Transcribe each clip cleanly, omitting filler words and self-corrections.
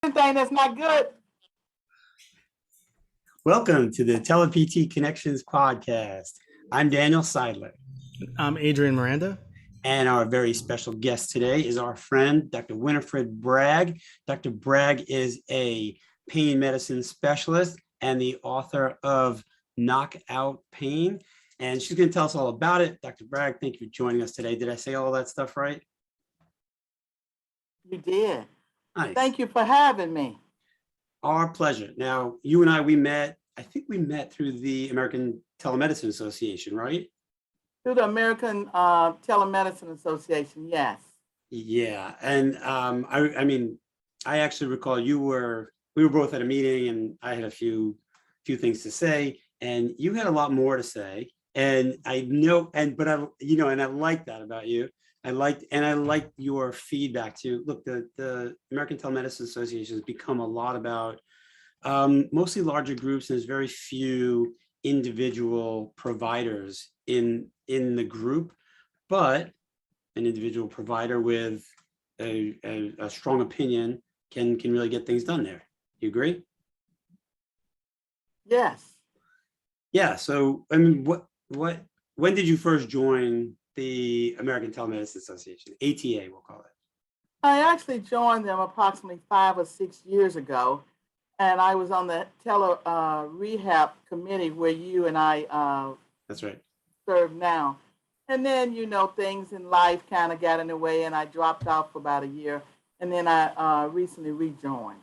Anything that's not good. Welcome to the TelePT Connections Podcast. I'm Daniel Seidler. I'm Adrian Miranda. And our very special guest today is our friend, Dr. Winifred Bragg. Dr. Bragg is a pain medicine specialist and the author of Knockout Pain. And she's going to tell us all about it. Dr. Bragg, thank you for joining us today. Did I say all that stuff right? You did. Nice. Thank you for having me. Our pleasure. Now, you and I think we met through the American Telemedicine Association, right? Through the American Telemedicine Association, yes. Yeah, and I actually recall we were both at a meeting, and I had a few things to say, and you had a lot more to say, and I know, and I like that about you. I liked your feedback too. Look, the American Telemedicine Association has become a lot about mostly larger groups, and there's very few individual providers in the group, but an individual provider with a strong opinion can really get things done there. You agree? Yes. Yeah. So, I mean, when did you first join the American Telemedicine Association, ATA, we'll call it? I actually joined them approximately 5 or 6 years ago, and I was on the Rehab committee where you and I That's right. serve now. And then, things in life kind of got in the way, and I dropped off for about a year, and then I recently rejoined.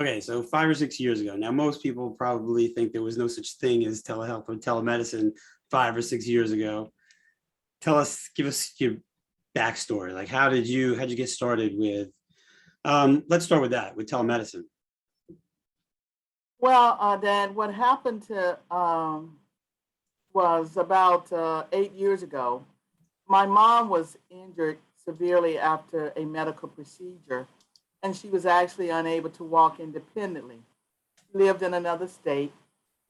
Okay, so 5 or 6 years ago. Now, most people probably think there was no such thing as telehealth or telemedicine 5 or 6 years ago. Give us your backstory. Like, how'd you get started with, let's start with that, with telemedicine. Well, Dan, what happened was about 8 years ago. My mom was injured severely after a medical procedure, and she was actually unable to walk independently. She lived in another state,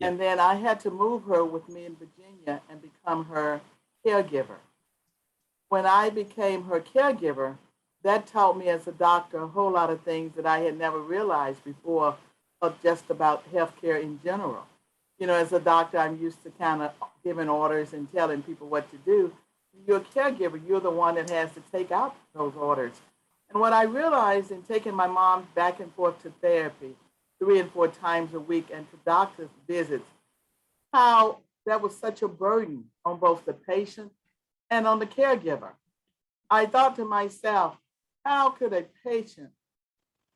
and then I had to move her with me in Virginia and become her caregiver. When I became her caregiver, that taught me as a doctor a whole lot of things that I had never realized before of just about healthcare in general. As a doctor, I'm used to kind of giving orders and telling people what to do. You're a caregiver. You're the one that has to take out those orders. And what I realized in taking my mom back and forth to therapy 3 and 4 times a week and to doctor's visits, how that was such a burden on both the patient and on the caregiver. I thought to myself, how could a patient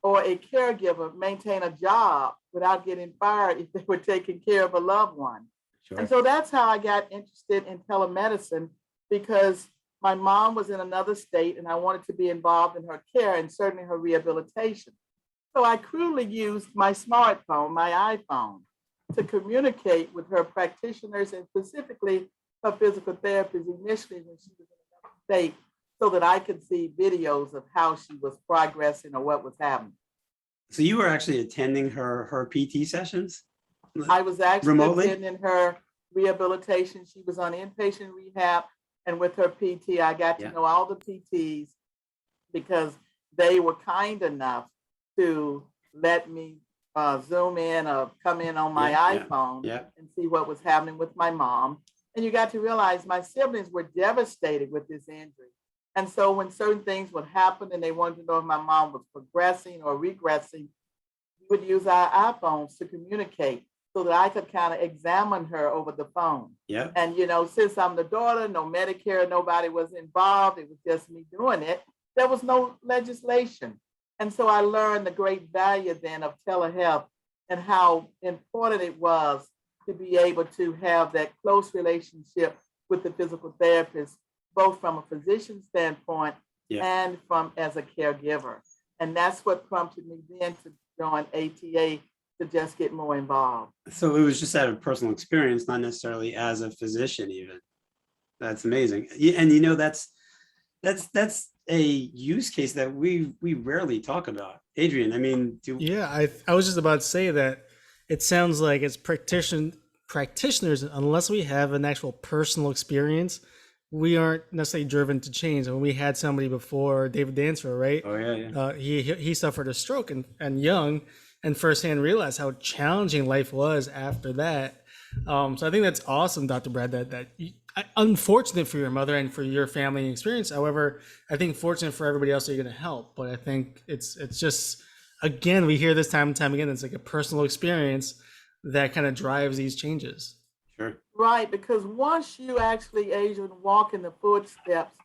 or a caregiver maintain a job without getting fired if they were taking care of a loved one? Sure. And so that's how I got interested in telemedicine, because my mom was in another state and I wanted to be involved in her care and certainly her rehabilitation. So I crudely used my smartphone, my iPhone, to communicate with her practitioners and specifically her physical therapist initially when she was in another state, so that I could see videos of how she was progressing or what was happening. So you were actually attending her PT sessions? I was actually remotely attending her rehabilitation. She was on inpatient rehab, and with her PT, I got to know all the PTs because they were kind enough to let me zoom in or come in on my iPhone and see what was happening with my mom. And you got to realize my siblings were devastated with this injury. And so when certain things would happen and they wanted to know if my mom was progressing or regressing, we would use our iPhones to communicate so that I could kind of examine her over the phone. Yeah. And, since I'm the daughter, no Medicare, nobody was involved. It was just me doing it. There was no legislation. And so I learned the great value then of telehealth and how important it was to be able to have that close relationship with the physical therapist, both from a physician standpoint and from as a caregiver. And that's what prompted me then to join ATA, to just get more involved. So it was just out of personal experience, not necessarily as a physician even. That's amazing. And that's a use case that we rarely talk about. Adrian, I mean, I was just about to say that it sounds like it's practitioners, unless we have an actual personal experience, we aren't necessarily driven to change. And we had somebody before, David Dancer, right? Oh yeah, yeah. He suffered a stroke and young, and firsthand realized how challenging life was after that. So I think that's awesome, Dr. Brad, unfortunate for your mother and for your family experience. However, I think fortunate for everybody else that you're going to help. But I think it's just, again, we hear this time and time again, it's like a personal experience that kind of drives these changes. Sure. Right, because once you actually, Adrian, walk in the footsteps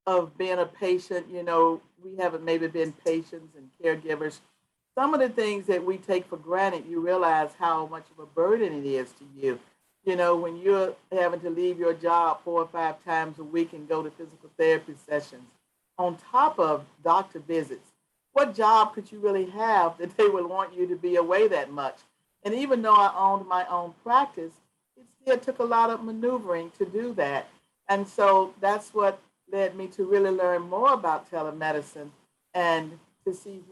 of being a patient, we haven't maybe been patients and caregivers. Some of the things that we take for granted, you realize how much of a burden it is to you. When you're having to leave your job 4 or 5 times a week and go to physical therapy sessions, on top of doctor visits, what job could you really have that they would want you to be away that much? And even though I owned my own practice, it still took a lot of maneuvering to do that. And so that's what led me to really learn more about telemedicine and to see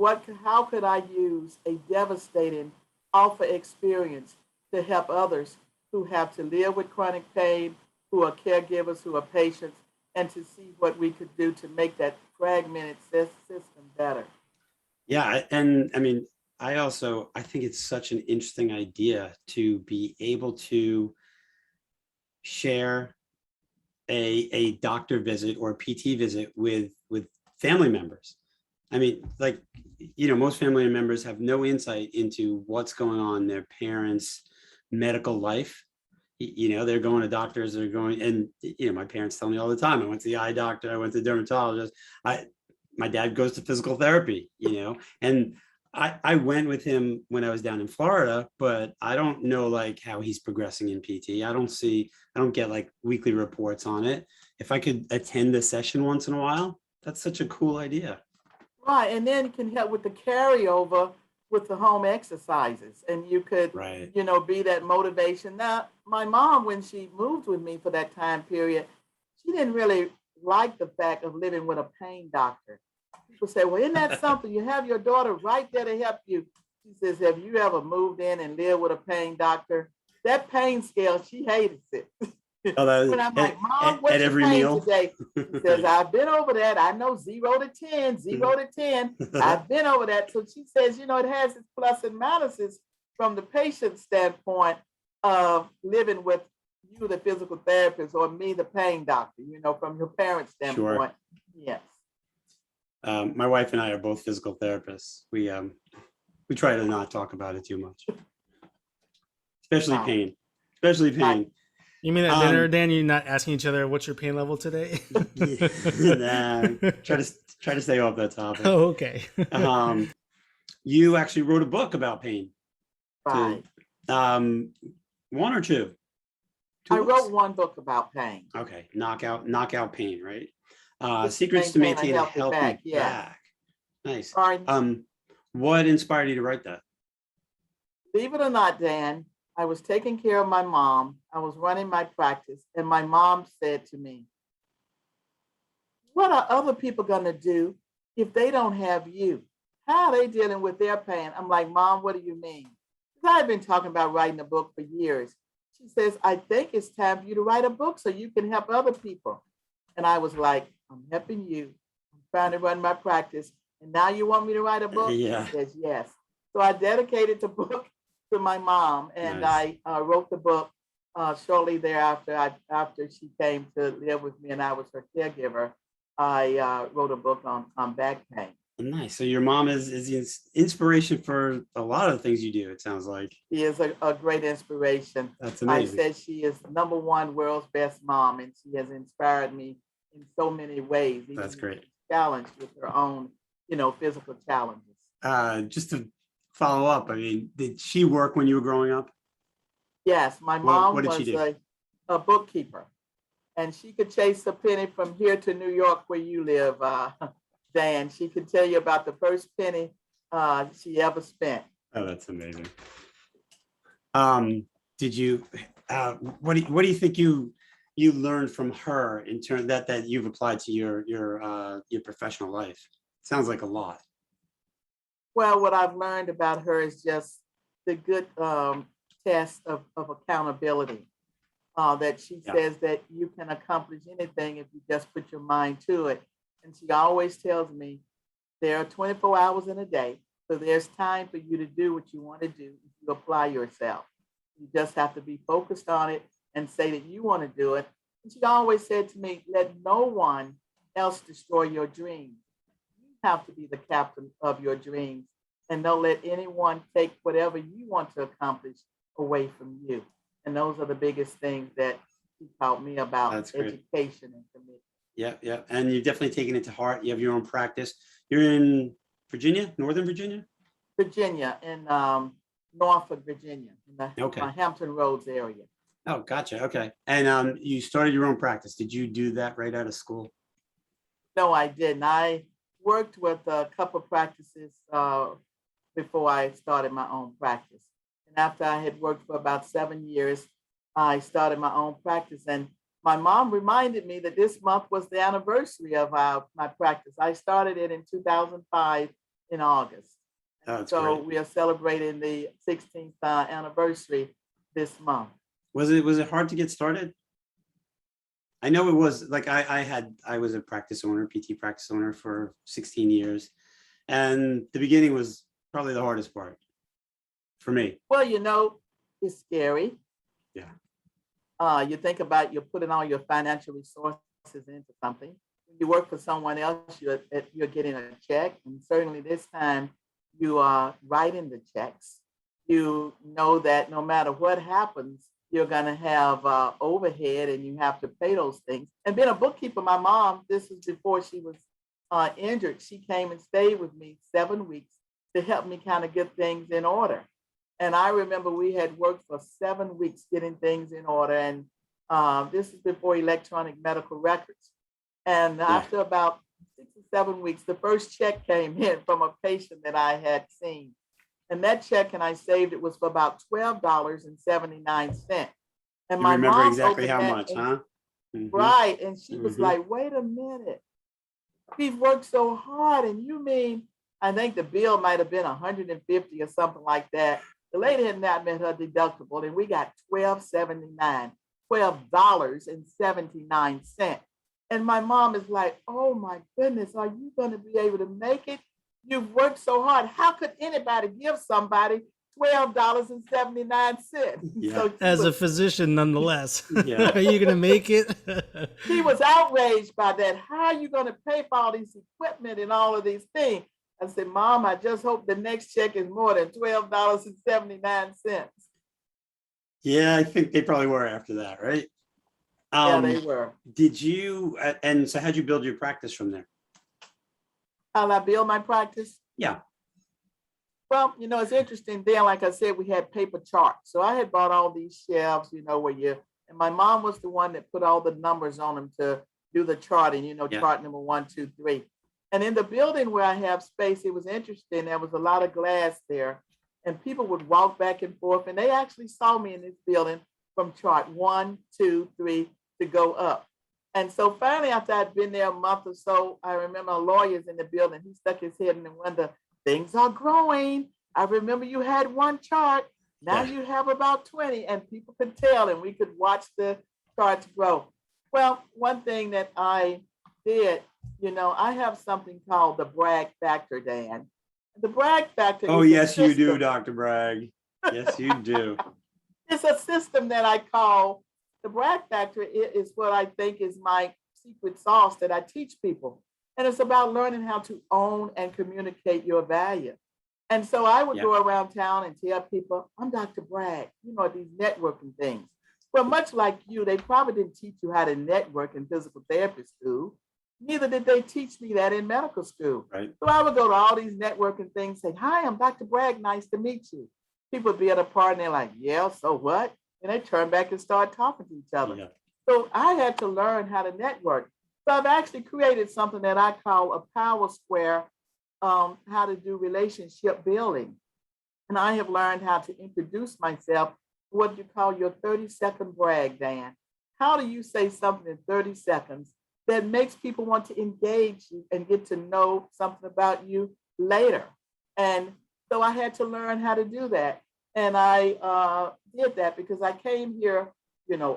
how could I use a devastating awful experience to help others who have to live with chronic pain, who are caregivers, who are patients, and to see what we could do to make that fragmented system better. Yeah, and I mean, I think it's such an interesting idea to be able to share a doctor visit or a PT visit with family members. I mean, like, most family members have no insight into what's going on in their parents' medical life. They're going to doctors, and my parents tell me all the time, I went to the eye doctor, I went to the dermatologist. My dad goes to physical therapy, and I went with him when I was down in Florida, but I don't know like how he's progressing in PT. I don't get like weekly reports on it. If I could attend a session once in a while, that's such a cool idea. Right, and then it can help with the carryover with the home exercises, and you could, Right. Be that motivation. Now, my mom, when she moved with me for that time period, she didn't really like the fact of living with a pain doctor. People say, well, isn't that something? You have your daughter right there to help you. She says, have you ever moved in and lived with a pain doctor? That pain scale, she hates it. Oh, When I'm like, Mom, what's at your every pain meal today? She says, I've been over that. I know 0 to 10, 0 to 10. I've been over that. So she says, it has its plus and minuses from the patient standpoint of living with you, the physical therapist, or me, the pain doctor, from your parents' standpoint. Sure. Yes. My wife and I are both physical therapists. We try to not talk about it too much, especially pain. You mean at dinner, Dan? You're not asking each other what's your pain level today? Nah, try to stay off that topic. Oh, okay. You actually wrote a book about pain. Right. One or two? I wrote one book about pain. Okay, knockout pain, right? Secrets to maintain a healthy back. Yes. Nice. Sorry. What inspired you to write that? Believe it or not, Dan, I was taking care of my mom. I was running my practice, and my mom said to me, what are other people going to do if they don't have you? How are they dealing with their pain? I'm like, Mom, what do you mean? Because I've been talking about writing a book for years. She says, I think it's time for you to write a book so you can help other people. And I was like, I'm helping you. I'm trying to run my practice. And now you want me to write a book? Yeah. She says, yes. So I dedicated the book to my mom, and nice. I wrote the book shortly thereafter. After she came to live with me and I was her caregiver, I wrote a book on back pain. Nice. So your mom is the inspiration for a lot of things you do, it sounds like. She is a great inspiration. That's amazing. I said she is #1 world's best mom, and she has inspired me in so many ways. That's great. Challenged with her own, physical challenges. Just to follow up, I mean, did she work when you were growing up? Yes, my mom was a bookkeeper, and she could chase a penny from here to New York where you live, Dan. She could tell you about the first penny she ever spent. Oh, that's amazing. Did you, what do you think you learned from her in terms that you've applied to your professional life? Sounds like a lot. Well, what I've learned about her is just the good test of accountability. that she Yeah. says that you can accomplish anything if you just put your mind to it. And she always tells me there are 24 hours in a day, so there's time for you to do what you want to do if you apply yourself. You just have to be focused on it and say that you want to do it. And she always said to me, let no one else destroy your dreams. You have to be the captain of your dreams, and don't let anyone take whatever you want to accomplish away from you. And those are the biggest things that she taught me about That's great. education and commitment. Yeah, yeah. And you've definitely taken it to heart. You have your own practice. You're in Virginia, Northern Virginia? Virginia, in Norfolk, Virginia, in the Okay. Hampton Roads area. Oh, gotcha. Okay. And you started your own practice. Did you do that right out of school? No, I didn't. I worked with a couple of practices before I started my own practice. And after I had worked for about 7 years, I started my own practice. And my mom reminded me that this month was the anniversary of my practice. I started it in 2005 in August. Oh, that's So great. we are celebrating the 16th anniversary this month. Was it hard to get started? I know it was. Like I was a practice owner, PT practice owner for 16 years. And the beginning was probably the hardest part for me. Well, it's scary. Yeah. You think about you're putting all your financial resources into something. When you work for someone else, you're getting a check. And certainly this time you are writing the checks. You know that no matter what happens, you're going to have overhead and you have to pay those things. And being a bookkeeper, my mom, this is before she was injured, she came and stayed with me 7 weeks to help me kind of get things in order. And I remember we had worked for 7 weeks getting things in order. And this is before electronic medical records. And after about 6 or 7 weeks, the first check came in from a patient that I had seen. And that check, and I saved it, was for about $12.79. And You my remember mom exactly how opened that much, and- huh? Mhm. Right. And she was Mhm. like, wait a minute. We've worked so hard. And you mean, I think the bill might have been 150 or something like that. The lady had not met her deductible, and we got $12.79. And my mom is like, oh my goodness, are you going to be able to make it? You've worked so hard. How could anybody give somebody $12.79? Yeah. So As a physician, nonetheless. Yeah. Are you gonna make it? he was outraged by that. How are you going to pay for all these equipment and all of these things? I said, Mom, I just hope the next check is more than $12.79. Yeah, I think they probably were after that, right? Yeah, they were. Did you, and so how'd you build your practice from there? How I build my practice? Yeah. Well, it's interesting. Then, like I said, we had paper charts. So I had bought all these shelves, and my mom was the one that put all the numbers on them to do the charting, chart number 1, 2, 3. And in the building where I have space, it was interesting. There was a lot of glass there, and people would walk back and forth, and they actually saw me in this building from chart 1, 2, 3 to go up. And so finally, after I'd been there a month or so, I remember a lawyer's in the building. He stuck his head in the window. Things are growing. I remember you had one chart. Now you have about 20, and people could tell, and we could watch the charts grow. Well, one thing that I did, I have something called the Bragg factor, Dan. The Bragg factor. Oh, is a yes, you do, system. Dr. Bragg. Yes, you do. It's a system that I call the Bragg factor. It is what I think is my secret sauce that I teach people. And it's about learning how to own and communicate your value. And so I would go around town and tell people, I'm Dr. Bragg, these networking things. Well, much like you, they probably didn't teach you how to network in physical therapy school. Neither did they teach me that in medical school. Right. So I would go to all these networking things, say, hi, I'm Dr. Bragg, nice to meet you. People would be at a party and they're like, yeah, so what? And they turn back and start talking to each other. Yeah. So I had to learn how to network. So I've actually created something that I call a power square, how to do relationship building. And I have learned how to introduce myself, what you call your 30-second brag, Dan. How do you say something in 30 seconds that makes people want to engage you and get to know something about you later? And so I had to learn how to do that. And I did that because I came here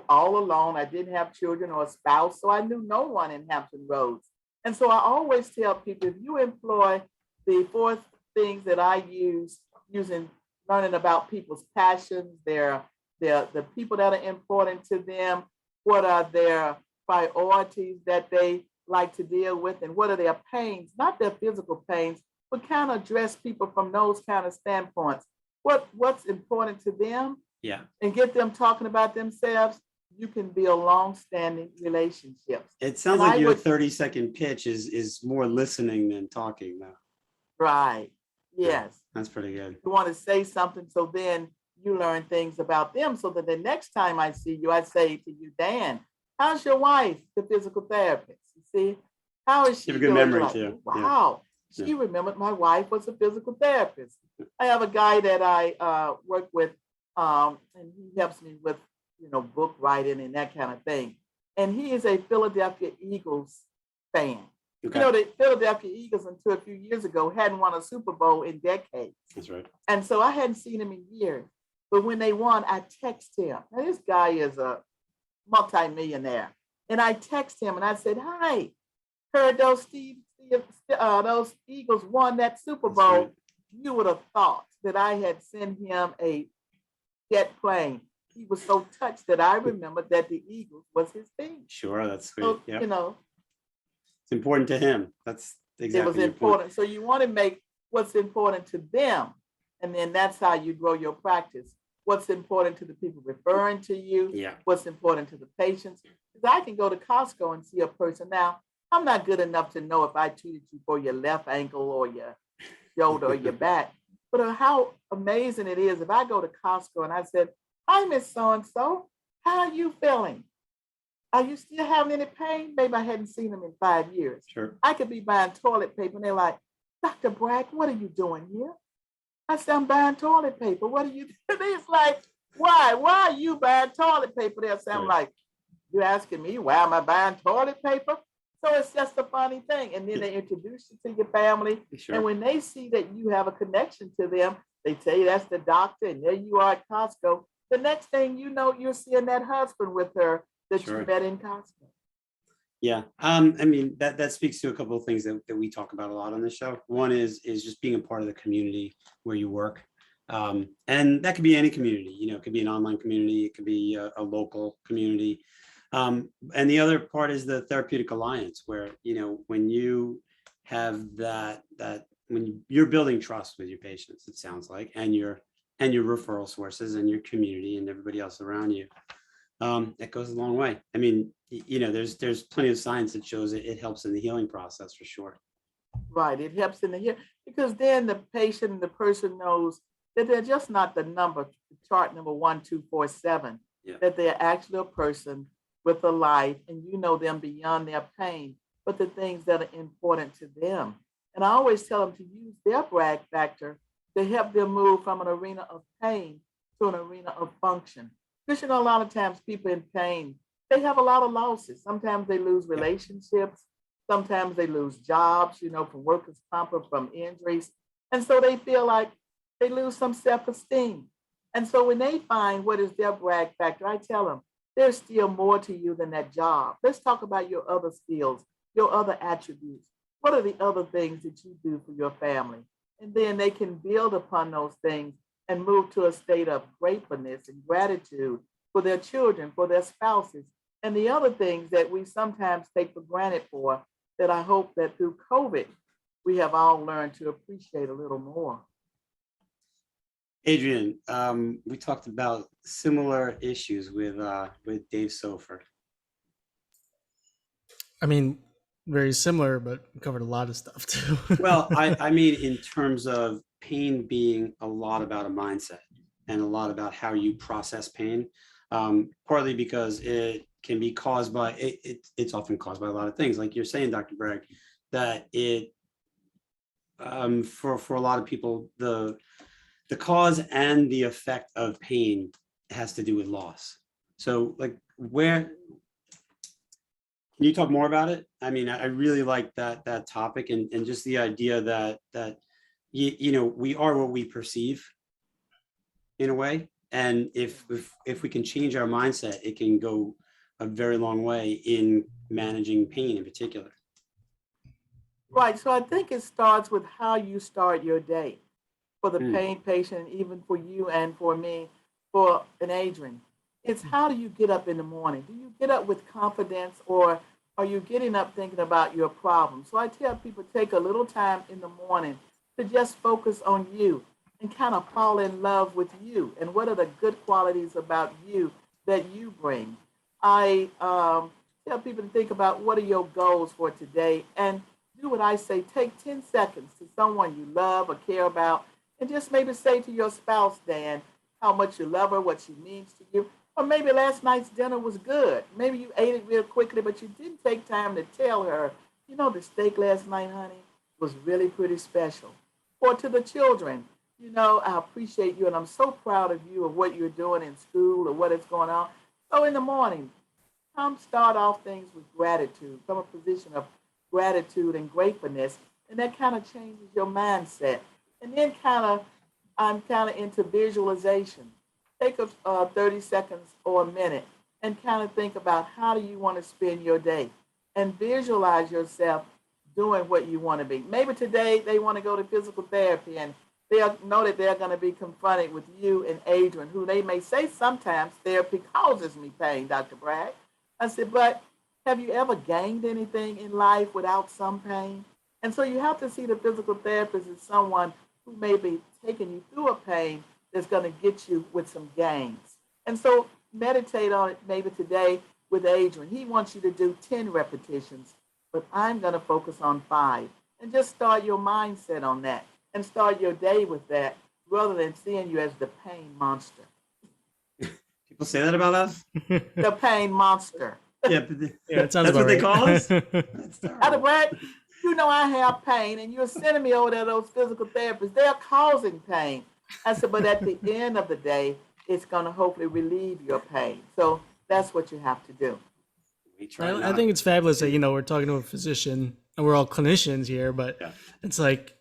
all alone. I didn't have children or a spouse, so I knew no one in Hampton Roads. And so I always tell people, if you employ the four things that I use, using learning about people's passions, the people that are important to them, what are their priorities that they like to deal with, and what are their pains, not their physical pains, but kind of address people from those kind of standpoints. What's important to them, Yeah. and get them talking about themselves, you can build long-standing relationships. It sounds And like I your would- 30-second pitch is more listening than talking though. Right. Yes. That's pretty good. You want to say something, so then you learn things about them, so that the next time I see you, I say to you, Dan, how's your wife, the physical therapist? You see, how is she You have a good doing? memory You're like, too. wow, Yeah. she remembered my wife was a physical therapist. I have a guy that I work with, and he helps me with, book writing and that kind of thing. And he is a Philadelphia Eagles fan. Okay. The Philadelphia Eagles, until a few years ago, hadn't won a Super Bowl in decades. That's right. And so I hadn't seen him in years. But when they won, I text him. Now, this guy is a multimillionaire. And I text him and I said, hi, heard those Eagles won that Super That's Bowl. right. You would have thought that I had sent him a jet plane. He was so touched that I remembered that the Eagles was his team. Sure, that's sweet. So, Yeah. It's important to him. That's exactly it was your important. point. So you want to make what's important to them. And then that's how you grow your practice. What's important to the people referring to you, Yeah. what's important to the patients. Because I can go to Costco and see a person. Now, I'm not good enough to know if I treated you for your left ankle or your shoulder or your back. But how amazing it is if I go to Costco and I said, hi, Miss So-and-so, how are you feeling? Are you still having any pain? Maybe I hadn't seen them in 5 years. Sure. I could be buying toilet paper and they're like, Dr. Bragg, what are you doing here? I said, I'm buying toilet paper. What are you doing? It's like, why? Why are you buying toilet paper? They'll say, I'm Right. like, you asking me, why am I buying toilet paper? So it's just a funny thing. And then they introduce you to your family. Sure. And when they see that you have a connection to them, they tell you that's the doctor, and there you are at Costco. The next thing you know, you're seeing that husband with her that Sure. you met in Costco. Yeah. I mean, that speaks to a couple of things that we talk about a lot on this show. One is just being a part of the community where you work. And that could be any community, it could be an online community, it could be a local community. And the other part is the Therapeutic Alliance, where, when you have that when you're building trust with your patients, it sounds like, and your referral sources and your community and everybody else around you, it goes a long way. I mean, there's plenty of science that shows it helps in the healing process for sure. Right. It helps in the here because then the patient and the person knows that they're just not the number, chart number 1247, Yeah. that they're actually a person with a life, and you know them beyond their pain, but the things that are important to them. And I always tell them to use their Bragg factor to help them move from an arena of pain to an arena of function. Because, a lot of times people in pain, they have a lot of losses. Sometimes they lose relationships. Sometimes they lose jobs, from workers' comp or from injuries. And so they feel like they lose some self-esteem. And so when they find what is their Bragg factor, I tell them, there's still more to you than that job. Let's talk about your other skills, your other attributes. What are the other things that you do for your family? And then they can build upon those things and move to a state of gratefulness and gratitude for their children, for their spouses, and the other things that we sometimes take for granted for, that I hope that through COVID, we have all learned to appreciate a little more. Adrian, we talked about similar issues with Dave Sofer. I mean, very similar, but we covered a lot of stuff too. Well, I mean, in terms of pain being a lot about a mindset and a lot about how you process pain, partly because it can be caused by, it's often caused by a lot of things. Like you're saying, Dr. Bragg, that it, for a lot of people, the cause and the effect of pain has to do with loss. So like can you talk more about it? I mean, I really like that topic and just the idea that we are what we perceive in a way. And if we can change our mindset, it can go a very long way in managing pain in particular. Right. So I think it starts with how you start your day for the Mm. pain patient, even for you and for me, for an Adrian. It's how do you get up in the morning? Do you get up with confidence, or are you getting up thinking about your problem? So I tell people, take a little time in the morning to just focus on you and kind of fall in love with you and what are the good qualities about you that you bring. I tell people to think about what are your goals for today and do what I say. Take 10 seconds to someone you love or care about and just maybe say to your spouse, Dan, how much you love her, what she means to you. Or maybe last night's dinner was good. Maybe you ate it real quickly, but you didn't take time to tell her, you know, the steak last night, honey, was really pretty special. Or to the children, you know, I appreciate you and I'm so proud of you of what you're doing in school or what is going on. So in the morning, come start off things with gratitude from a position of gratitude and gratefulness. And that kind of changes your mindset. And then I'm kind of into visualization. Take 30 seconds or a minute and kind of think about how do you want to spend your day and visualize yourself doing what you want to be. Maybe today they want to go to physical therapy and they'll know that they're going to be confronted with you and Adrian, who they may say sometimes therapy causes me pain, Dr. Bragg. I said, but have you ever gained anything in life without some pain? And so you have to see the physical therapist as someone who may be taking you through a pain that's going to get you with some gains. And so meditate on it maybe today with Adrian. He wants you to do 10 repetitions, but I'm going to focus on 5. And just start your mindset on that and start your day with that rather than seeing you as the pain monster. People say that about us? The pain monster. Yeah, but Yeah, it sounds that's what about they right. call us? That's Dr. terrible. Bragg, you know I have pain and you're sending me over there to those physical therapists. They're causing pain. I said, but at the end of the day, it's going to hopefully relieve your pain. So that's what you have to do. We try I not. think it's fabulous that, you know, we're talking to a physician and we're all clinicians here, but Yeah. it's like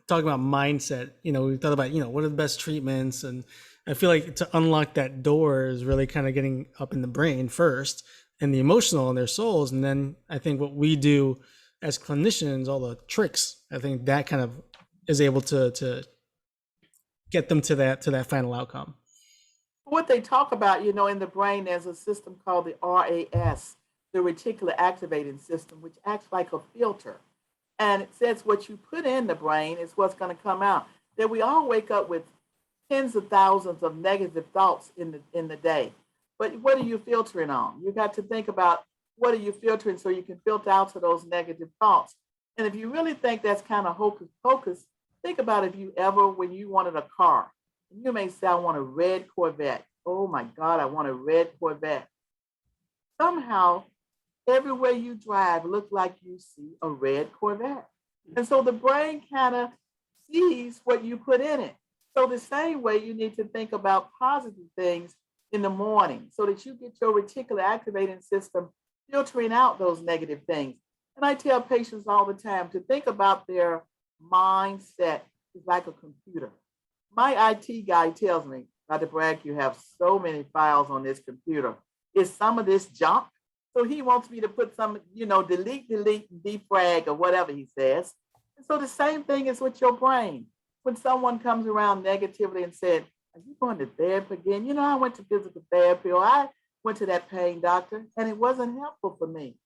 talking about mindset. You know, we thought about, you know, what are the best treatments? And I feel like to unlock that door is really kind of getting up in the brain first and the emotional in their souls. And then I think what we do as clinicians, all the tricks, I think that kind of is able to get them to that final outcome. What they talk about, you know, in the brain, there's a system called the RAS, the reticular activating system, which acts like a filter. And it says what you put in the brain is what's going to come out. That we all wake up with tens of thousands of negative thoughts in the day. But what are you filtering on? You got to think about what are you filtering so you can filter out to those negative thoughts. And if you really think that's kind of hocus pocus, think about if you ever, when you wanted a car, you may say, I want a red Corvette. Oh my God, I want a red Corvette. Somehow, everywhere you drive, look like you see a red Corvette. And so the brain kind of sees what you put in it. So the same way you need to think about positive things in the morning so that you get your reticular activating system filtering out those negative things. And I tell patients all the time to think about their mindset is like a computer. My IT guy tells me, Dr. Bragg, you have so many files on this computer. Is some of this junk? So he wants me to put some, you know, delete, and defrag or whatever he says. And so the same thing is with your brain. When someone comes around negatively and said, are you going to therapy again? You know, I went to physical therapy or I went to that pain doctor and it wasn't helpful for me.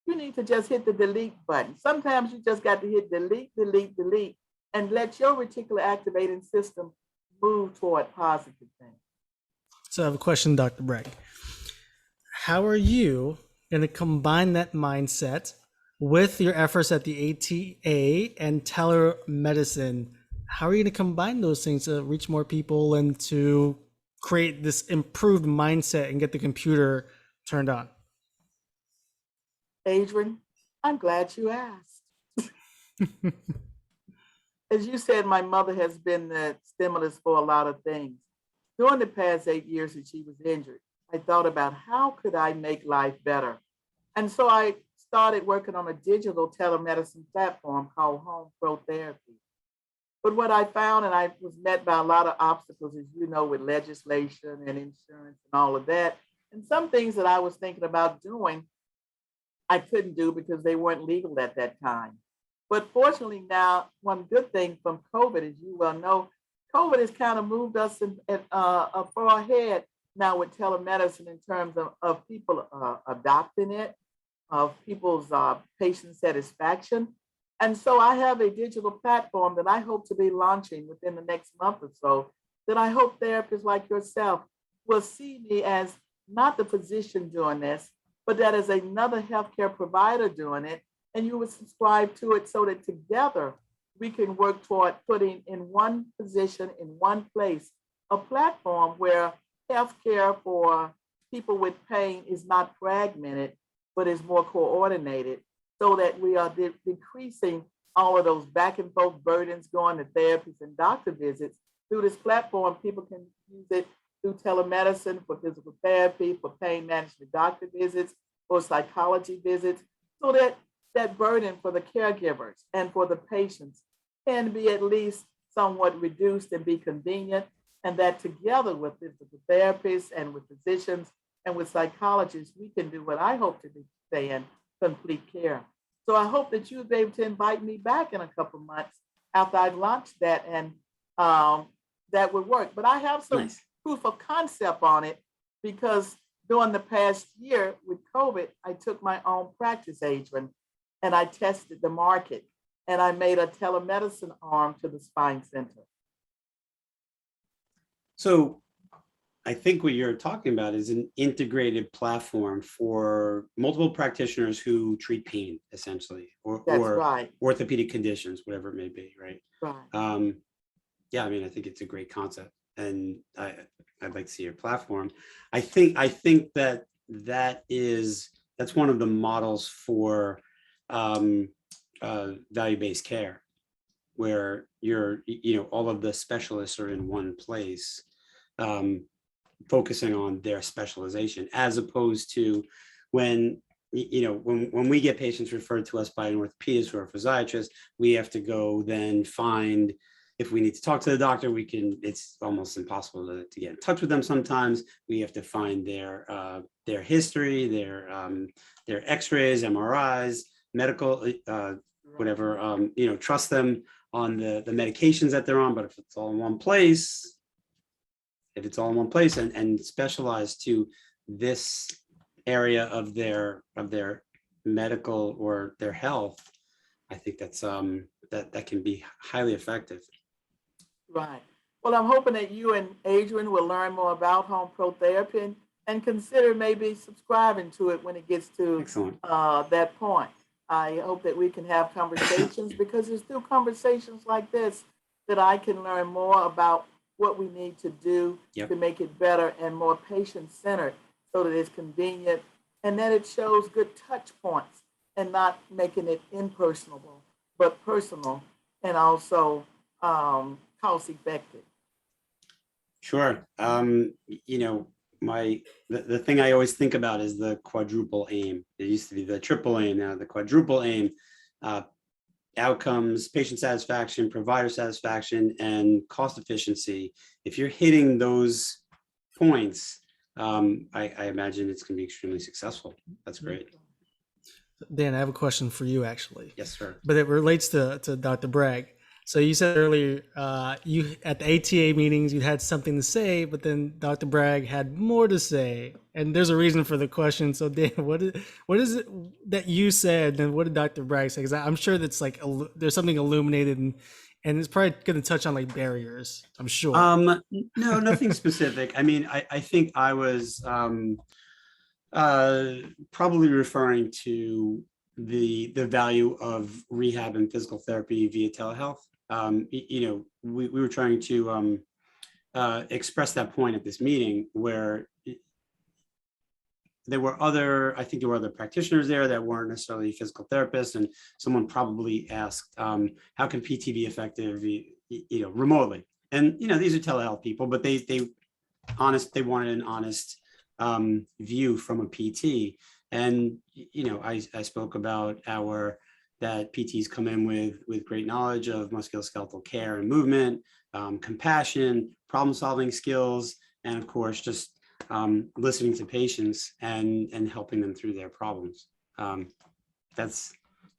You need to just hit the delete button. Sometimes you just got to hit delete, and let your reticular activating system move toward positive things. So I have a question, Dr. Bragg. How are you going to combine that mindset with your efforts at the ATA and telemedicine? How are you going to combine those things to reach more people and to create this improved mindset and get the computer turned on? Adrian, I'm glad you asked. As you said, my mother has been the stimulus for a lot of things. During the past 8 years that she was injured, I thought about how could I make life better? And so I started working on a digital telemedicine platform called Home Pro Therapy. But what I found, and I was met by a lot of obstacles, as you know, with legislation and insurance and all of that. And some things that I was thinking about doing, I couldn't do because they weren't legal at that time. But fortunately now, one good thing from COVID, as you well know, COVID has kind of moved us far ahead now with telemedicine in terms of people adopting it, of people's patient satisfaction. And so I have a digital platform that I hope to be launching within the next month or so, that I hope therapists like yourself will see me as not the physician doing this, but that as another healthcare provider doing it, and you would subscribe to it so that together we can work toward putting in one position, in one place, a platform where healthcare for people with pain is not fragmented, but is more coordinated, so that we are decreasing all of those back and forth burdens going to therapies and doctor visits. Through this platform, people can use it through telemedicine for physical therapy, for pain management doctor visits, for psychology visits, so that that burden for the caregivers and for the patients can be at least somewhat reduced and be convenient, and that together with physical therapists and with physicians and with psychologists, we can do what I hope to be saying, complete care. So I hope that you'll be able to invite me back in a couple of months after I've launched that, and that would work. But I have some proof of concept on it, because during the past year with COVID, I took my own practice, Adrian, and I tested the market, and I made a telemedicine arm to the spine center. So I think what you're talking about is an integrated platform for multiple practitioners who treat pain, essentially, or right. orthopedic conditions, whatever it may be, right? Right. Yeah, I mean, I think it's a great concept, and I'd like to see your platform. I think that's one of the models for value-based care, where all of the specialists are in one place, focusing on their specialization, as opposed to when we get patients referred to us by an orthopedist or a physiatrist, we have to go then find, if we need to talk to the doctor, it's almost impossible to get in touch with them. Sometimes we have to find their history, their x-rays, MRIs, medical, whatever, trust them on the medications that they're on. But if it's all in one place, and specialized to this area of their medical or their health, I think that's that can be highly effective. Right. Well, I'm hoping that you and Adrian will learn more about home pro therapy and consider maybe subscribing to it when it gets to that point. I hope that we can have conversations, because it's through conversations like this that I can learn more about what we need to do to make it better and more patient-centered, so that it's convenient and that it shows good touch points, and not making it impersonable, but personal, and also cost-effective. Sure. The thing I always think about is the quadruple aim. It used to be the triple aim, now the quadruple aim. Outcomes, patient satisfaction, provider satisfaction, and cost efficiency. If you're hitting those points, I imagine it's going to be extremely successful. That's great. Dan, I have a question for you, actually. Yes, sir. But it relates to Dr. Bragg. So you said earlier, you at the ATA meetings, you had something to say, but then Dr. Bragg had more to say, and there's a reason for the question. So Dan, what is it that you said, and what did Dr. Bragg say? Because I'm sure that's like there's something illuminated, and it's probably going to touch on like barriers, I'm sure. No, nothing specific. I mean, I think I was probably referring to the value of rehab and physical therapy via telehealth. We were trying to express that point at this meeting, where there were other practitioners there that weren't necessarily physical therapists, and someone probably asked, how can PT be effective, remotely? And, these are telehealth people, but they wanted an honest view from a PT. And, I spoke about our that PTs come in with great knowledge of musculoskeletal care and movement, compassion, problem-solving skills, and of course, just listening to patients and helping them through their problems. That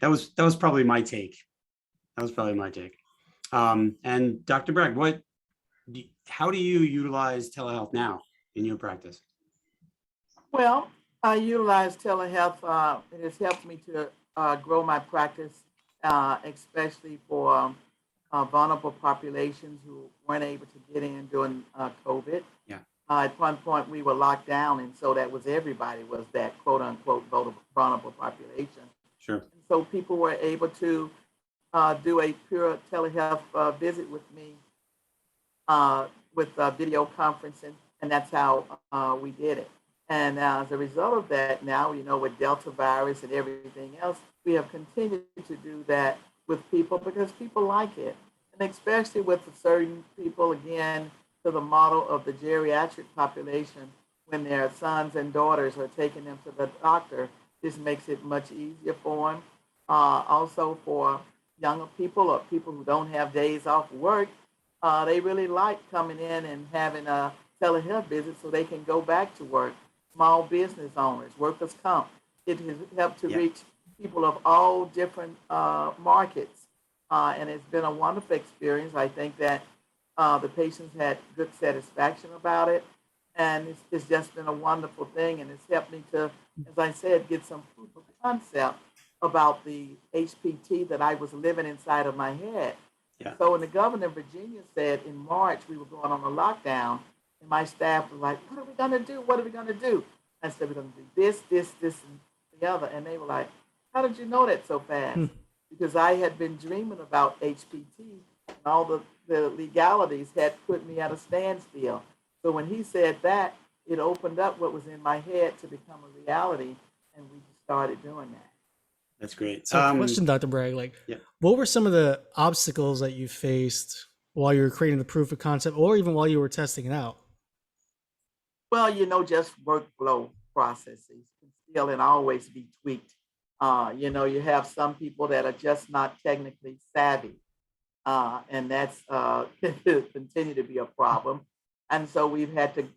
was probably my take. And Dr. Bragg, how do you utilize telehealth now in your practice? Well, I utilize telehealth. It has helped me to grow my practice, especially for vulnerable populations who weren't able to get in during COVID. Yeah. At one point, we were locked down, and so that was everybody was that quote unquote vulnerable population. Sure. And so people were able to do a pure telehealth visit with me with video conferencing, and that's how we did it. And as a result of that, now, with Delta virus and everything else, we have continued to do that with people because people like it. And especially with certain people, again, to the model of the geriatric population, when their sons and daughters are taking them to the doctor, this makes it much easier for them. Also for younger people or people who don't have days off work, they really like coming in and having a telehealth visit so they can go back to work. Small business owners, workers' comp. It has helped to reach people of all different markets. And it's been a wonderful experience. I think that the patients had good satisfaction about it. And it's just been a wonderful thing. And it's helped me to, as I said, get some proof of concept about the HPT that I was living inside of my head. Yeah. So when the governor of Virginia said in March we were going on a lockdown, and my staff was like, what are we going to do? What are we going to do? I said, we're going to do this, and the other. And they were like, how did you know that so fast? Because I had been dreaming about HPT, and all the legalities had put me at a standstill. So when he said that, it opened up what was in my head to become a reality, and we just started doing that. That's great. So question, Dr. Bragg, what were some of the obstacles that you faced while you were creating the proof of concept or even while you were testing it out? Well, just workflow processes can still and always be tweaked. You have some people that are just not technically savvy, and that's continue to be a problem. And so we've had to,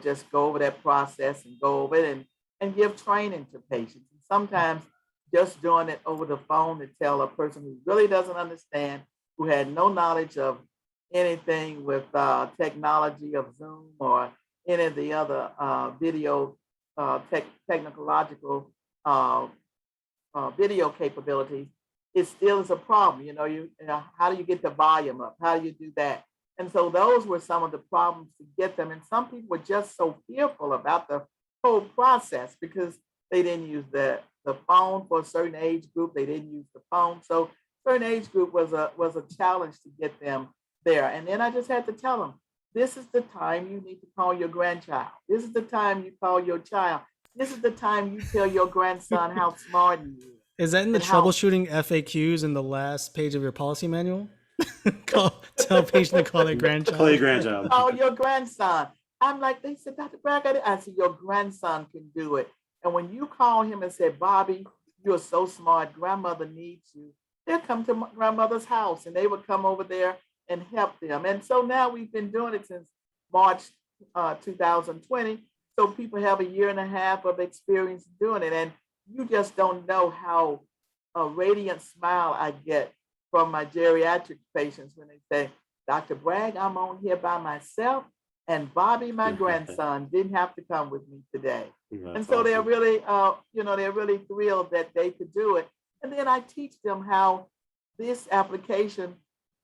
just go over that process and go over it and give training to patients. And sometimes just doing it over the phone to tell a person who really doesn't understand, who had no knowledge of anything with technology of Zoom or any of the other video technological video capabilities, it still is a problem. How do you get the volume up? How do you do that? And so those were some of the problems to get them. And some people were just so fearful about the whole process because they didn't use the phone for a certain age group. They didn't use the phone. So certain age group was a challenge to get them there. And then I just had to tell them, this is the time you need to call your grandchild. This is the time you call your child. This is the time you tell your grandson how smart he is. Is that in the troubleshooting FAQs in the last page of your policy manual? Tell a patient to call their grandchild. Call your grandchild. Call your grandson. I'm like, they said, Dr. Bragg, I said, your grandson can do it. And when you call him and say, Bobby, you're so smart, grandmother needs you, they'll come to grandmother's house and they would come over there and help them. And so now we've been doing it since March 2020. So people have a year and a half of experience doing it. And you just don't know how a radiant smile I get from my geriatric patients when they say, Dr. Bragg, I'm on here by myself. And Bobby, my grandson, didn't have to come with me today. And so they're really, they're really thrilled that they could do it. And then I teach them how this application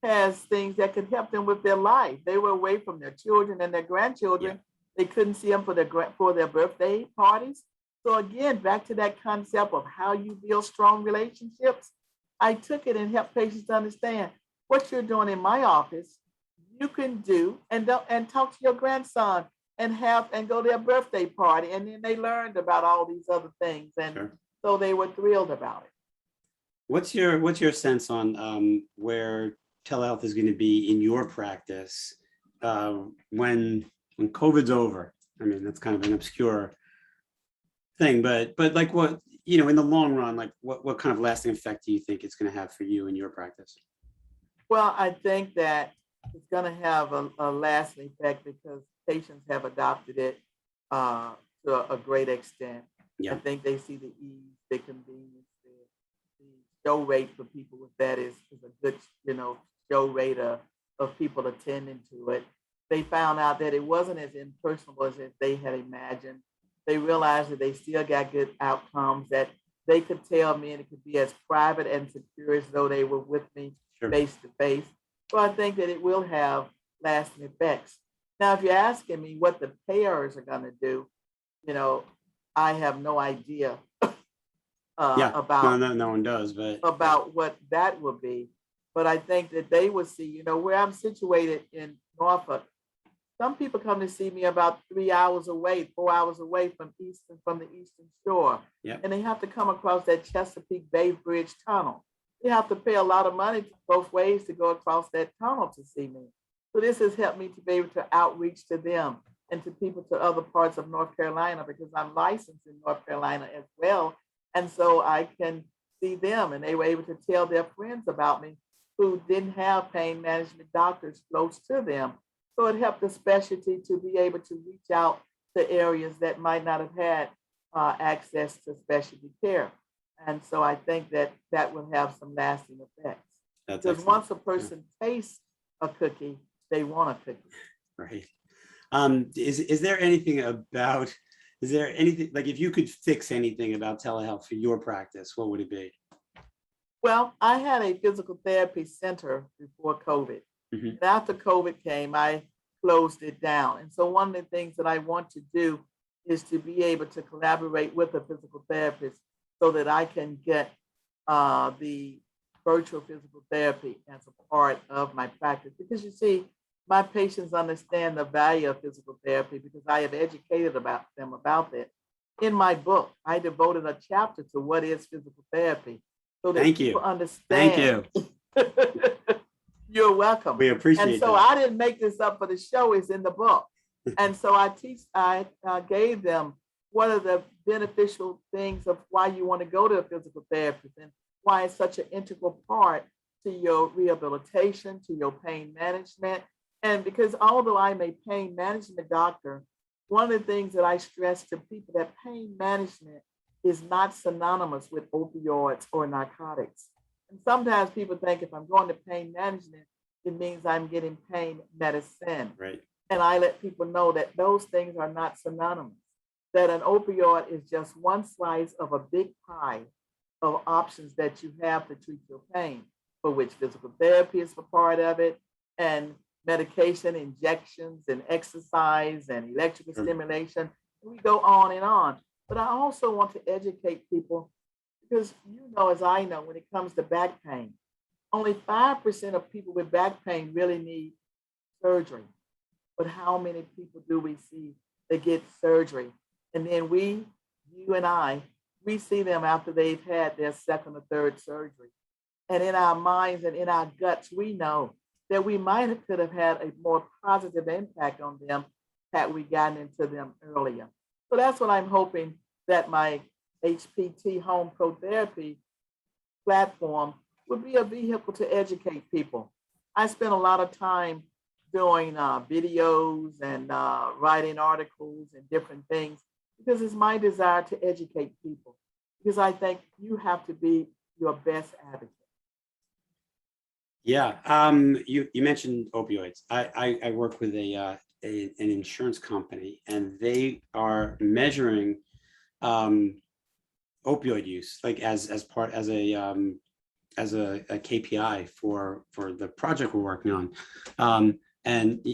has things that can help them with their life. They were away from their children and their grandchildren. Yeah. They couldn't see them for their birthday parties. So again, back to that concept of how you build strong relationships, I took it and helped patients understand what you're doing in my office, you can do and talk to your grandson and go to their birthday party. And then they learned about all these other things. And so they were thrilled about it. What's your sense on where telehealth is going to be in your practice when COVID's over? I mean, that's kind of an obscure thing, but like what, in the long run, like what kind of lasting effect do you think it's going to have for you in your practice? Well, I think that it's going to have a lasting effect because patients have adopted it to a great extent. Yeah. I think they see the ease, the convenience, the show rate for people with that is a good, show rate of people attending to it. They found out that it wasn't as impersonal as they had imagined. They realized that they still got good outcomes, that they could tell me and it could be as private and secure as though they were with me face to face. So I think that it will have lasting effects. Now, if you're asking me what the payers are going to do, I have no idea about no one does, but about what that will be. But I think that they will see, where I'm situated in Norfolk. Some people come to see me about 3 hours away, 4 hours away from the Eastern Shore. Yeah. And they have to come across that Chesapeake Bay Bridge tunnel. They have to pay a lot of money both ways to go across that tunnel to see me. So this has helped me to be able to outreach to them and to people to other parts of North Carolina because I'm licensed in North Carolina as well. And so I can see them and they were able to tell their friends about me who didn't have pain management doctors close to them. So it helped the specialty to be able to reach out to areas that might not have had access to specialty care. And so I think that will have some lasting effects. That's because excellent. once a person tastes a cookie, they want a cookie. Right. Is there anything like if you could fix anything about telehealth for your practice, what would it be? Well, I had a physical therapy center before COVID. Mm-hmm. And after COVID came, I closed it down. And so one of the things that I want to do is to be able to collaborate with a physical therapist so that I can get the virtual physical therapy as a part of my practice. Because you see, my patients understand the value of physical therapy because I have educated them about that. In my book, I devoted a chapter to what is physical therapy so that people understand. Thank you. You're welcome. We appreciate it. And so I didn't make this up for the show, it's in the book. And so I gave them what are the beneficial things of why you want to go to a physical therapist and why it's such an integral part to your rehabilitation, to your pain management. And because although I'm a pain management doctor, one of the things that I stress to people that pain management is not synonymous with opioids or narcotics. And sometimes people think if I'm going to pain management, it means I'm getting pain medicine. Right. And I let people know that those things are not synonymous, that an opioid is just one slice of a big pie of options that you have to treat your pain, for which physical therapy is a part of it, and medication, injections, and exercise, and electrical stimulation. We go on and on. But I also want to educate people because as I know, when it comes to back pain, only 5% of people with back pain really need surgery. But how many people do we see that get surgery? And then you and I, we see them after they've had their second or third surgery. And in our minds and in our guts, we know that we could have had a more positive impact on them had we gotten into them earlier. So that's what I'm hoping that my HPT Home Pro Therapy platform would be a vehicle to educate people. I spent a lot of time doing videos and writing articles and different things because it's my desire to educate people because I think you have to be your best advocate. Yeah, you mentioned opioids. I work with an insurance company, and they are measuring opioid use, like as a KPI for the project we're working on. And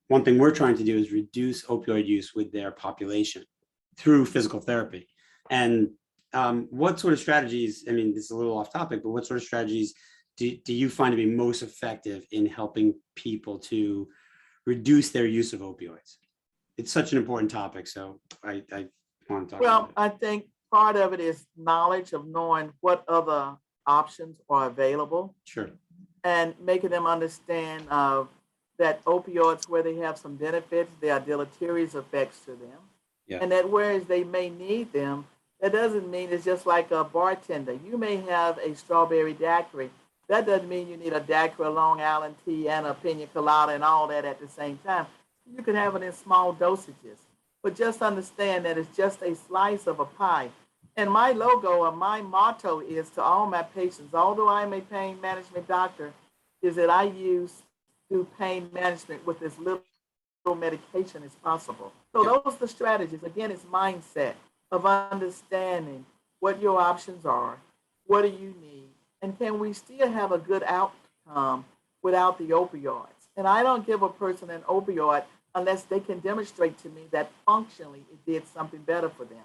one thing we're trying to do is reduce opioid use with their population through physical therapy. And what sort of strategies? I mean, this is a little off topic, but what sort of strategies do you find to be most effective in helping people to reduce their use of opioids? It's such an important topic, so I want to talk about it. I think part of it is knowledge of knowing what other options are available. Sure. And making them understand that opioids, where they have some benefits, there are deleterious effects to them. Yeah. And that whereas they may need them, That doesn't mean it's just like a bartender. You may have a strawberry daiquiri. That doesn't mean you need a daiquiri, a Long Island tea, and a pina colada and all that at the same time. You can have it in small dosages. But just understand that it's just a slice of a pie. And my logo or my motto is to all my patients, although I'm a pain management doctor, is that I do pain management with as little medication as possible. So those are the strategies. Again, it's mindset of understanding what your options are, what do you need, and can we still have a good outcome without the opioids? And I don't give a person an opioid unless they can demonstrate to me that functionally it did something better for them.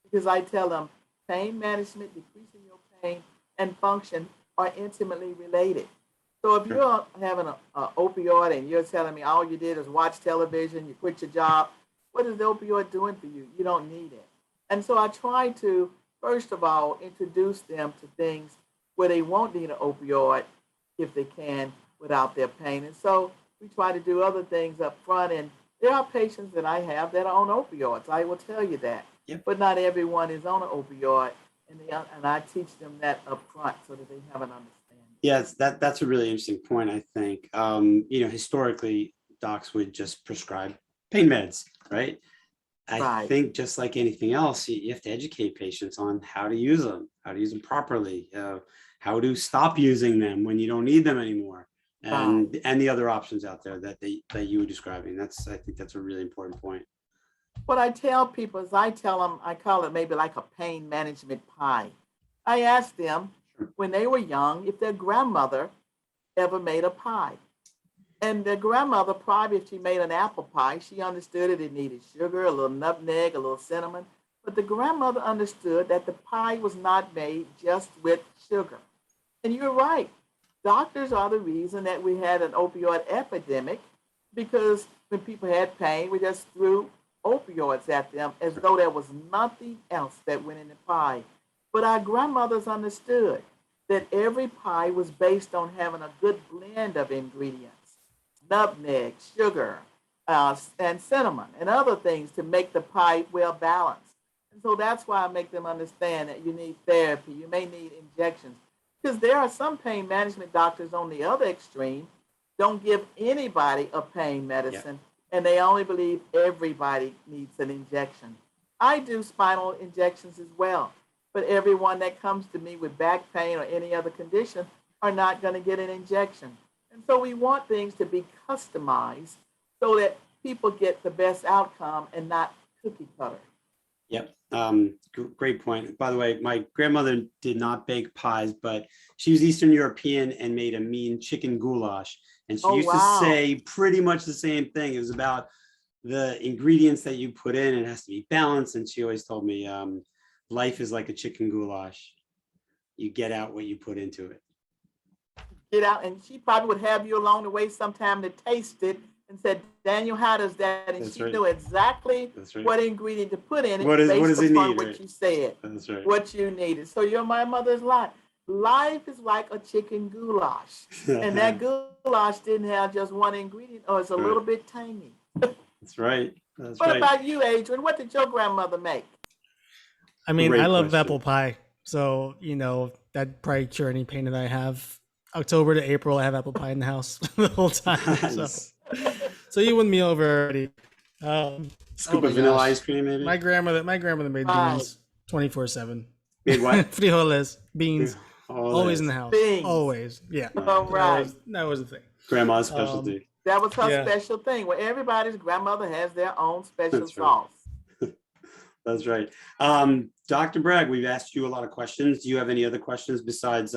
Because I tell them pain management, decreasing your pain, and function are intimately related. So if you're having an opioid and you're telling me all you did is watch television, you quit your job, what is the opioid doing for you? You don't need it. And so I try to, first of all, introduce them to things where they won't need an opioid if they can without their pain. And so we try to do other things up front. And there are patients that I have that are on opioids. I will tell you that. Yep. But not everyone is on an opioid. And I teach them that up front so that they have an understanding. Yes, that's a really interesting point, I think. Historically, docs would just prescribe pain meds, right? I think just like anything else, you have to educate patients on how to use them properly, how to stop using them when you don't need them anymore, and the other options out there that you were describing. I think that's a really important point. What I tell people is I call it maybe like a pain management pie. I ask them when they were young if their grandmother ever made a pie. And their grandmother, probably if she made an apple pie, she understood it needed sugar, a little nutmeg, a little cinnamon. But the grandmother understood that the pie was not made just with sugar. And you're right. Doctors are the reason that we had an opioid epidemic, because when people had pain, we just threw opioids at them as though there was nothing else that went in the pie. But our grandmothers understood that every pie was based on having a good blend of ingredients, nutmeg, sugar, and cinnamon, and other things to make the pie well balanced. And so that's why I make them understand that you need therapy, you may need injections, because there are some pain management doctors on the other extreme, don't give anybody a pain medicine, and they only believe everybody needs an injection. I do spinal injections as well, but everyone that comes to me with back pain or any other condition are not going to get an injection. And so we want things to be customized so that people get the best outcome and not cookie cutter. Yep. Great point. By the way, my grandmother did not bake pies, but she was Eastern European and made a mean chicken goulash. And she used to say pretty much the same thing. It was about the ingredients that you put in. It has to be balanced. And she always told me, life is like a chicken goulash. You get out what you put into it. Get out, and she probably would have you along the way sometime to taste it and said, Daniel, how does that? And she knew exactly what ingredient to put in it based upon what you said, what you needed. So you're my mother's life. Life is like a chicken goulash. And that goulash didn't have just one ingredient, or it's a little bit tangy. That's right. What about you, Adrian? What did your grandmother make? I mean, I love apple pie. So, that'd probably cure any pain that I have. October to April, I have apple pie in the house the whole time. Nice. So you won me over already. Scoop of vanilla ice cream, maybe? My grandmother made beans 24/7. Made what? Frijoles, beans. Always in the house. Beans. Always. Yeah. All right. That was the thing. Grandma's specialty. That was her special thing. Well, everybody's grandmother has their own special sauce. That's right. Dr. Bragg, we've asked you a lot of questions. Do you have any other questions besides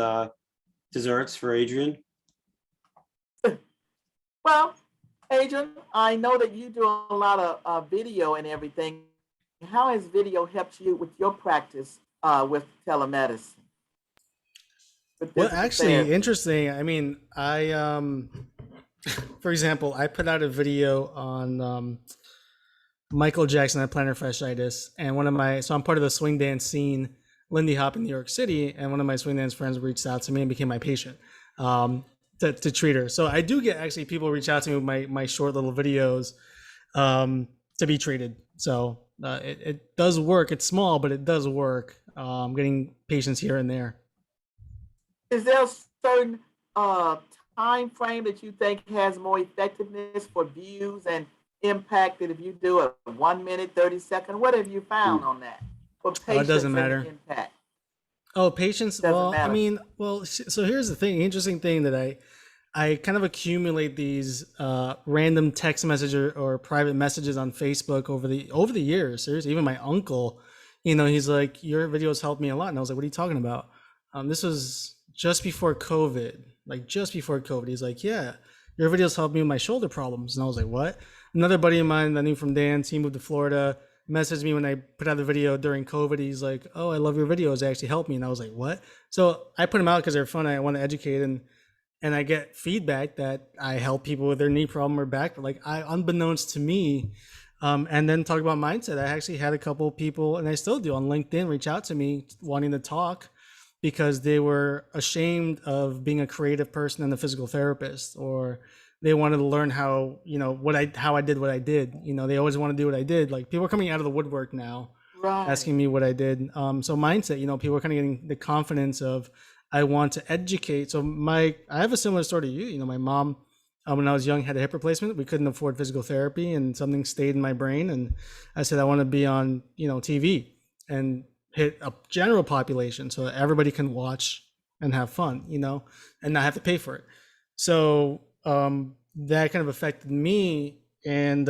desserts for Adrian? Well, Adrian, I know that you do a lot of video and everything. How has video helped you with your practice with telemedicine? Well, actually, interesting. I mean, for example, I put out a video on Michael Jackson had plantar fasciitis, and so I'm part of the swing dance scene, Lindy Hop in New York City, and one of my swing dance friends reached out to me and became my patient to treat her. So I do get actually people reach out to me with my short little videos to be treated. So It does work. It's small, but it does work. Getting patients here and there. Is there a certain uh, time frame that you think has more effectiveness for views and impact that if you do a 1 minute, 30 second? What have you found Mm. on that for Oh, it doesn't patients and the matter. impact? Oh, patients. Doesn't Well, I matter. mean, so here's the thing. Interesting thing that I kind of accumulate these random text message or private messages on Facebook over the years. Seriously, even my uncle, he's like, your videos helped me a lot, and I was like, what are you talking about? This was just before COVID, like just before COVID. He's like, yeah, your videos helped me with my shoulder problems, and I was like, what? Another buddy of mine that I knew from dance, he moved to Florida, messaged me when I put out the video during COVID. He's like, oh, I love your videos, they actually helped me, and I was like, what? So I put them out because they're fun. I want to educate, and I get feedback that I help people with their knee problem or back, but like unbeknownst to me, and then talk about mindset. I actually had a couple of people, and I still do on LinkedIn, reach out to me wanting to talk because they were ashamed of being a creative person and a physical therapist, or they wanted to learn how how I did what I did. They always want to do what I did. Like people are coming out of the woodwork now, Right. asking me what I did. So mindset, people are kind of getting the confidence of I want to educate. So I have a similar story to you. My mom, when I was young, had a hip replacement. We couldn't afford physical therapy, and something stayed in my brain. And I said I want to be on TV and hit a general population so that everybody can watch and have fun, and not have to pay for it. So that kind of affected me, and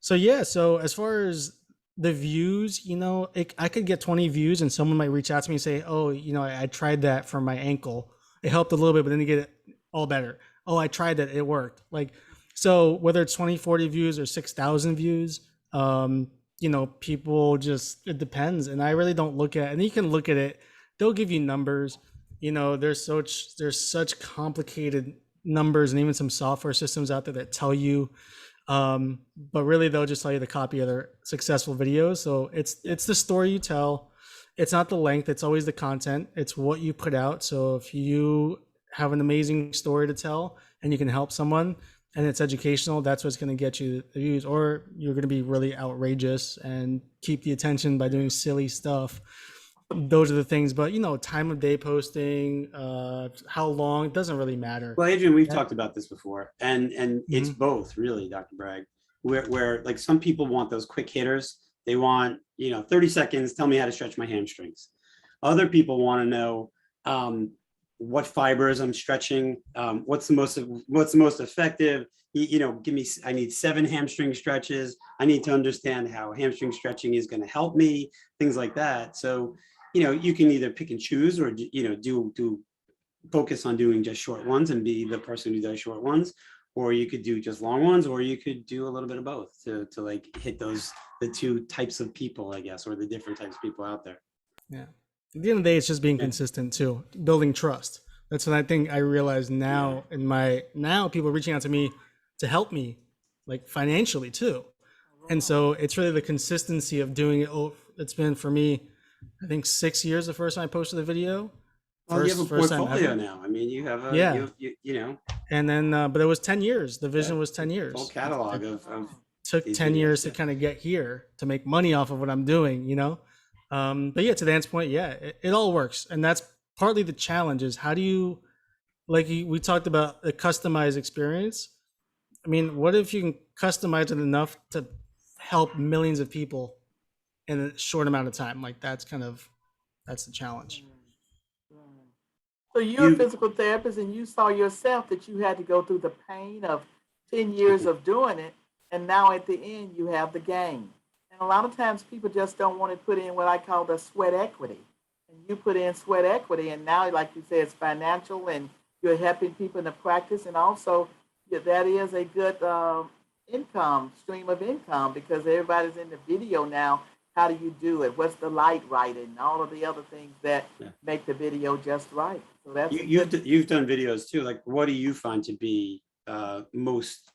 so yeah. So as far as the views, I could get 20 views and someone might reach out to me and say, oh, I tried that for my ankle. It helped a little bit, but then you get it all better. Oh, I tried that. It worked. Like, so whether it's 20, 40 views or 6,000 views, people just, it depends. And I really don't look at, and you can look at it. They'll give you numbers, there's such complicated numbers and even some software systems out there that tell you, but really they'll just tell you to copy other successful videos. So it's the story you tell. It's not the length, it's always the content. It's what you put out. So if you have an amazing story to tell and you can help someone and it's educational, that's what's going to get you the views. Or you're going to be really outrageous and keep the attention by doing silly stuff. Those are the things. But time of day posting, how long, it doesn't really matter. Well, Adrian, we've talked about this before, and it's Mhm. both, really, Dr. Bragg, where like some people want those quick hitters. They want 30 seconds, tell me how to stretch my hamstrings. Other people want to know what fibers I'm stretching, what's the most effective. I need 7 hamstring stretches. I need to understand how hamstring stretching is going to help me, things like that. So you can either pick and choose, or do focus on doing just short ones and be the person who does short ones, or you could do just long ones, or you could do a little bit of both to like hit the two types of people, I guess, or the different types of people out there. Yeah. At the end of the day, it's just being Yeah. consistent too, building trust. That's what I think I realize now now people are reaching out to me to help me like financially too. And so it's really the consistency of doing it. It's been for me, I think 6 years the first time I posted a video. Well, you have a First time portfolio ever. now. I mean, you have a Yeah. you And then, but it was 10 years. The vision was 10 full years. catalog It of took these 10 years videos. to Yeah. kind of get here to make money off of what I'm doing, But yeah, to Dan's point, yeah, it all works. And that's partly the challenge is how do you, we talked about the customized experience. I mean, what if you can customize it enough to help millions of people in a short amount of time? Like that's the challenge. Right. So you're a You physical therapist and you saw yourself that you had to go through the pain of 10 years of doing it. And now at the end, you have the gain. And a lot of times people just don't want to put in what I call the sweat equity. And you put in sweat equity. And now, like you said, it's financial and you're helping people in the practice. And also, that is a good stream of income because everybody's in the video now. How do you do it? What's the light right? And all of the other things that Yeah. make the video just right. So that's you've done videos too. Like, what do you find to be most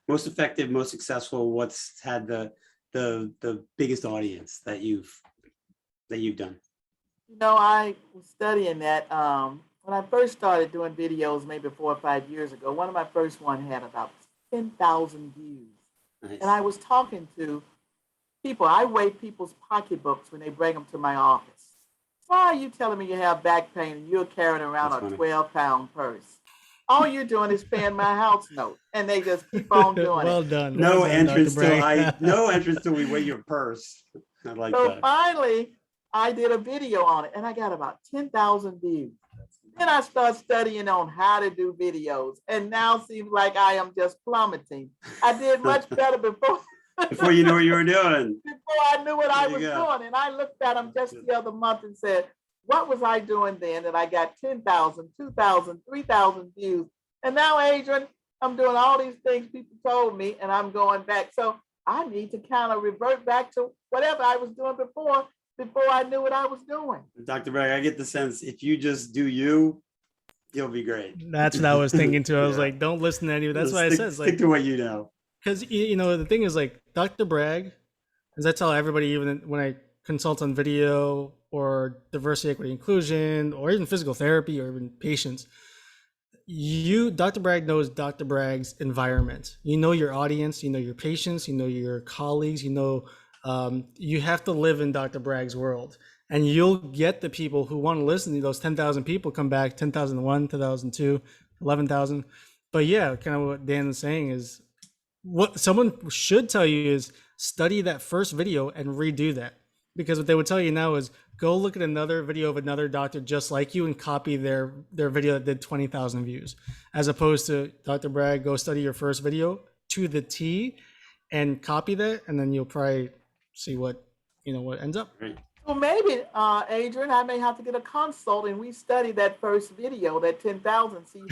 effective, most successful? What's had the biggest audience that you've done? I was studying that when I first started doing videos, maybe 4 or 5 years ago. One of my first one had about 10,000 views, Nice. and I was talking to people, I weigh people's pocketbooks when they bring them to my office. Why are you telling me you have back pain and you're carrying around That's a funny. 12-pound purse? All you're doing is paying my house note, and they just keep on doing Well it. done. No Well done, entrance Dr. till Bragg. no entrance till we weigh your purse. I like So that. finally, I did a video on it, and I got about 10,000 views. Then I started studying on how to do videos, and now seems like I am just plummeting. I did much better before. Before you know what you were doing. Before I knew what I There was you go. doing. And I looked at them just the other month and said, what was I doing then that I got 10,000, 2,000, 3,000 views? And now, Adrian, I'm doing all these things people told me, and I'm going back. So I need to kind of revert back to whatever I was doing before I knew what I was doing. Dr. Bragg, I get the sense if you just do you, you'll be great. That's what I was thinking too. I was Yeah. like, don't listen to any. That's Just why I stick, said, stick like, to what you know. because the thing is, like, Dr. Bragg, as I tell everybody, even when I consult on video or diversity, equity, inclusion, or even physical therapy, or even patients, Dr. Bragg knows Dr. Bragg's environment. You know your audience, you know your patients, you know your colleagues, you have to live in Dr. Bragg's world. And you'll get the people who want to listen to those 10,000 people come back, 10,001, 2002, 11,000. But yeah, kind of what Dan is saying is, what someone should tell you is study that first video and redo that. Because what they would tell you now is go look at another video of another doctor just like you and copy their video that did 20,000 views. As opposed to Dr. Bragg, go study your first video to the T and copy that, and then you'll probably see what ends up. Right. Well, maybe, Adrian, I may have to get a consult and we study that first video, that 10,000, see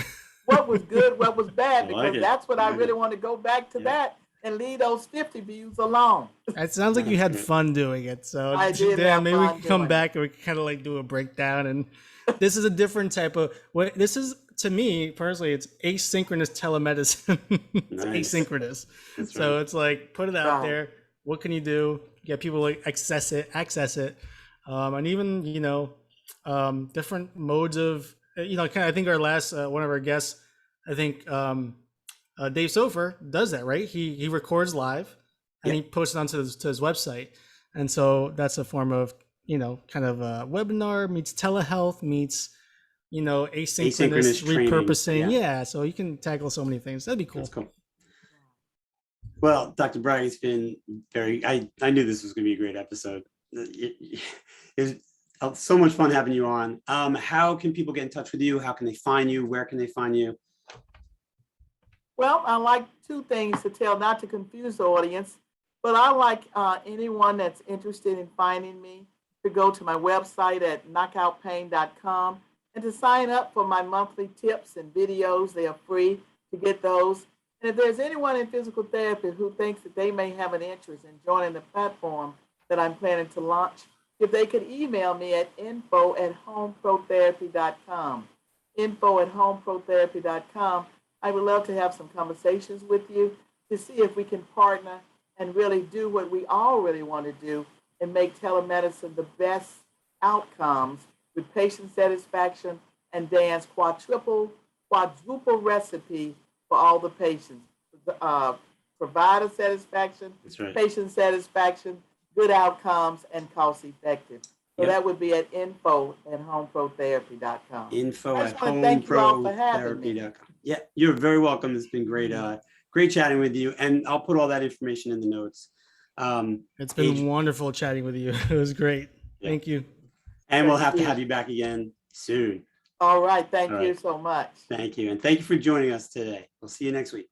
what was good, what was bad, because that's what I really want to go back to that and leave those 50 views alone. It sounds like you had fun doing it. So I did Dan, have maybe we fun can come doing back and we can kind of like do a breakdown. And this is a different type of this is, to me personally, it's asynchronous telemedicine. It's Nice. asynchronous. That's So right. it's like, put it out Right. there. What can you do? Get people like access it. And even, different modes of, kind of, I think our last, one of our guests, I think, Dave Sofer does that, right? He records live and he posts it onto his website. And so that's a form of, kind of a webinar meets telehealth meets, asynchronous training. repurposing. Yeah. Yeah. So you can tackle so many things. That'd be cool. That's cool. Well, Dr. Bragg, it's been I knew this was going to be a great episode. It was so much fun having you on. How can people get in touch with you? How can they find you? Where can they find you? Well, I like two things to tell, not to confuse the audience, but I like anyone that's interested in finding me to go to my website at knockoutpain.com and to sign up for my monthly tips and videos. They are free to get those. And if there's anyone in physical therapy who thinks that they may have an interest in joining the platform that I'm planning to launch, if they could email me at info@homeprotherapy.com, info@homeprotherapy.com. I would love to have some conversations with you to see if we can partner and really do what we all really want to do and make telemedicine the best outcomes with patient satisfaction and Dan's quadruple recipe for all the patients. Provider satisfaction, That's right. patient satisfaction, good outcomes, and cost effective. So that would be at info@homeprotherapy.com. info@homeprotherapy.com. Yeah, you're very welcome. It's been great, great chatting with you. And I'll put all that information in the notes. It's been wonderful chatting with you. It was great. Yeah. Thank you. And we'll have to have you back again soon. All right. Thank All you right. so much. Thank you. And thank you for joining us today. We'll see you next week.